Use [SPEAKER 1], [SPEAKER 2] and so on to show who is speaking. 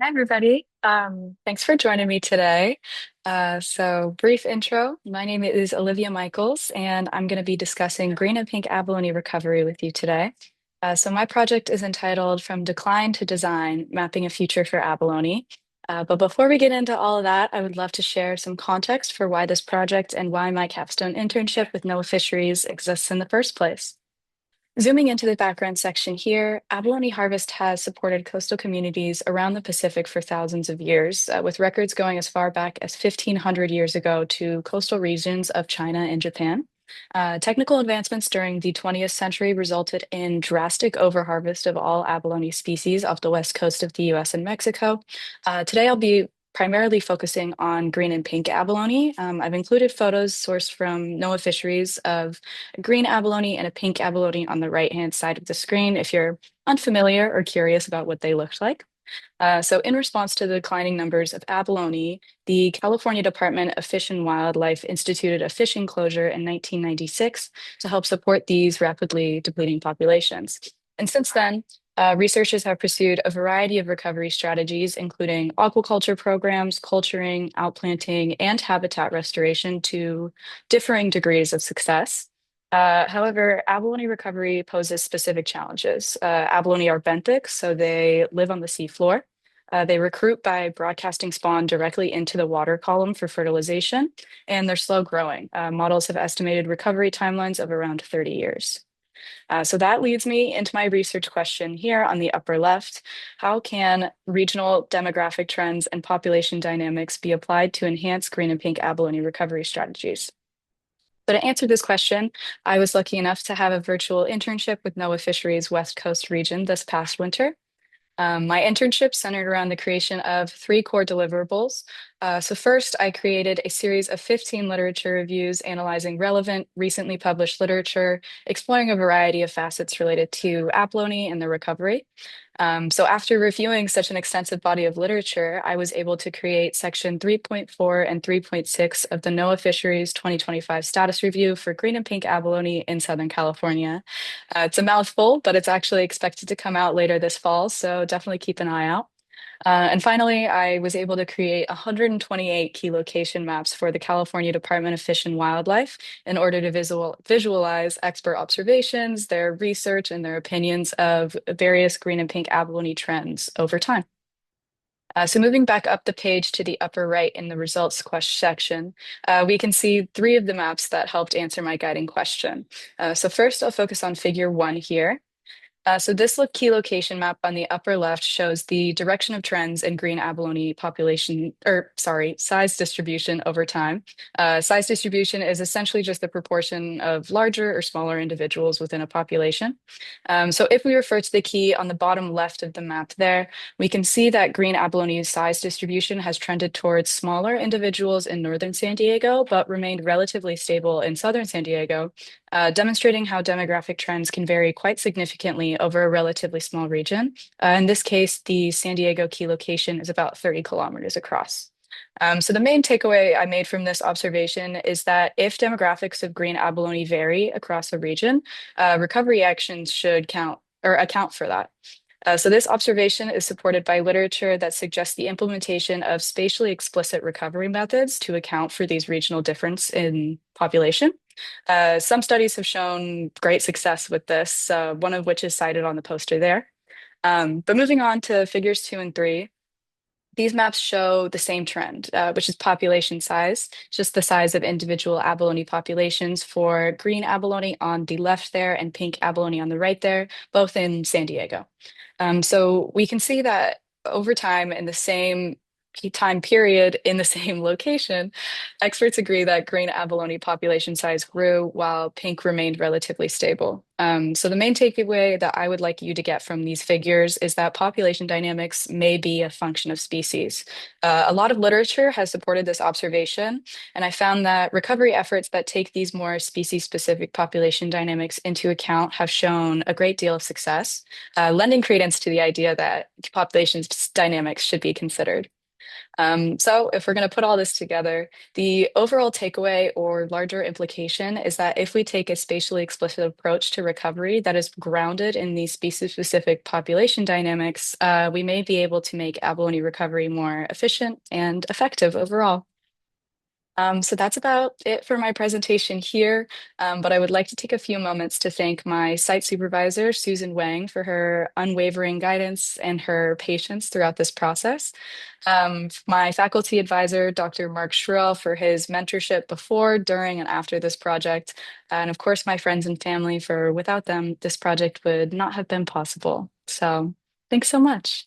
[SPEAKER 1] Hi, everybody. Thanks for joining me today. Brief intro. My name is Olivia Michaels, and I'm going to be discussing green and pink abalone recovery with you today. My project is entitled From Decline to Design, Mapping a Future for Abalone. But before we get into all of that, I would love to share some context for why this project and why my capstone internship with NOAA Fisheries exists in the first place. Zooming into the background section here, abalone harvest has supported coastal communities around the Pacific for thousands of years, with records going as far back as 1,500 years ago to coastal regions of China and Japan. Technical advancements during the 20th century resulted in drastic overharvest of all abalone species off the west coast of the US and Mexico. Today, I'll be primarily focusing on green and pink abalone. I've included photos sourced from NOAA Fisheries of a green abalone and a pink abalone on the right-hand side of the screen if you're unfamiliar or curious about what they looked like. In response to the declining numbers of abalone, the California Department of Fish and Wildlife instituted a fishing closure in 1996 to help support these rapidly depleting populations. And since then, researchers have pursued a variety of recovery strategies, including aquaculture programs, culturing, outplanting, and habitat restoration to differing degrees of success. However, abalone recovery poses specific challenges. Abalone are benthic, so they live on the seafloor. They recruit by broadcasting spawn directly into the water column for fertilization, and they're slow growing. Models have estimated recovery timelines of around 30 years. So that leads me into my research question here on the upper left. How can regional demographic trends and population dynamics be applied to enhance green and pink abalone recovery strategies? So to answer this question, I was lucky enough to have a virtual internship with NOAA Fisheries West Coast region this past winter. My internship centered around the creation of three core deliverables. First, I created a series of 15 literature reviews analyzing relevant, recently published literature, exploring a variety of facets related to abalone and the recovery. After reviewing such an extensive body of literature, I was able to create section 3.4 and 3.6 of the NOAA Fisheries 2025 status review for green and pink abalone in Southern California. It's a mouthful, but it's actually expected to come out later this fall, so definitely keep an eye out. And finally, I was able to create 128 key location maps for the California Department of Fish and Wildlife in order to visualize expert observations, their research, and their opinions of various green and pink abalone trends over time. Moving back up the page to the upper right in the results question section, we can see three of the maps that helped answer my guiding question. First, I'll focus on figure 1 here. This key location map on the upper left shows the direction of trends in green abalone size distribution over time. Size distribution is essentially just the proportion of larger or smaller individuals within a population. If we refer to the key on the bottom left of the map there, we can see that green abalone size distribution has trended towards smaller individuals in northern San Diego, but remained relatively stable in southern San Diego, demonstrating how demographic trends can vary quite significantly over a relatively small region. In this case, the San Diego key location is about 30 kilometers across. The main takeaway I made from this observation is that if demographics of green abalone vary across a region, recovery actions should account for that. This observation is supported by literature that suggests the implementation of spatially explicit recovery methods to account for these regional difference in population. Some studies have shown great success with this, one of which is cited on the poster there. But moving on to figures 2 and 3, these maps show the same trend, which is population size, just the size of individual abalone populations for green abalone on the left there and pink abalone on the right there, both in San Diego. We can see that over time in the same time period in the same location, experts agree that green abalone population size grew while pink remained relatively stable. The main takeaway that I would like you to get from these figures is that population dynamics may be a function of species. A lot of literature has supported this observation, and I found that recovery efforts that take these more species-specific population dynamics into account have shown a great deal of success, lending credence to the idea that population dynamics should be considered. So, if we're going to put all this together, the overall takeaway or larger implication is that if we take a spatially explicit approach to recovery that is grounded in these species-specific population dynamics, we may be able to make abalone recovery more efficient and effective overall. So that's about it for my presentation here. But I would like to take a few moments to thank my site supervisor, Susan Wang, for her unwavering guidance and her patience throughout this process. My faculty advisor, Dr. Mark Schrill, for his mentorship before, during, and after this project. And of course, my friends and family, for without them, this project would not have been possible. So thanks so much.